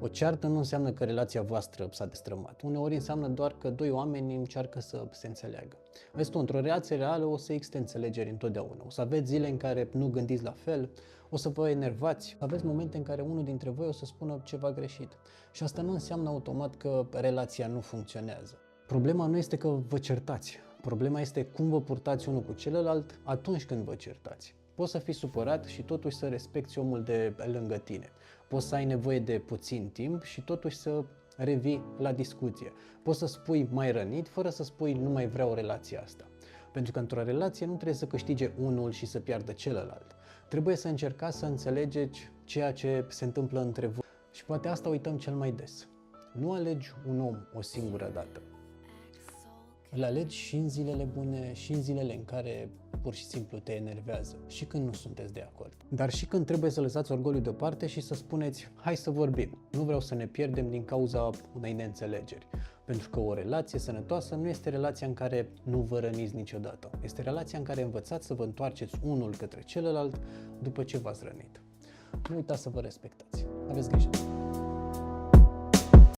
O ceartă nu înseamnă că relația voastră s-a destrămat. Uneori înseamnă doar că doi oameni încearcă să se înțeleagă. Vezi tu, într-o relație reală o să existe înțelegeri întotdeauna. O să aveți zile în care nu gândiți la fel, o să vă enervați, aveți momente în care unul dintre voi o să spună ceva greșit. Și asta nu înseamnă automat că relația nu funcționează. Problema nu este că vă certați. Problema este cum vă purtați unul cu celălalt atunci când vă certați. Poți să fii supărat și totuși să respecti omul de lângă tine. Poți să ai nevoie de puțin timp și totuși să revii la discuție. Poți să spui mai rănit fără să spui nu mai vreau relația asta. Pentru că într-o relație nu trebuie să câștige unul și să piardă celălalt. Trebuie să încercați să înțelegeți ceea ce se întâmplă între voi. Și poate asta uităm cel mai des. Nu alegi un om o singură dată. Îl alegi și în zilele bune și în zilele în care pur și simplu te enervează și când nu sunteți de acord. Dar și când trebuie să lăsați orgoliul deoparte și să spuneți hai să vorbim, nu vreau să ne pierdem din cauza unei neînțelegeri. Pentru că o relație sănătoasă nu este relația în care nu vă răniți niciodată. Este relația în care învățați să vă întoarceți unul către celălalt după ce v-ați rănit. Nu uitați să vă respectați. Aveți grijă!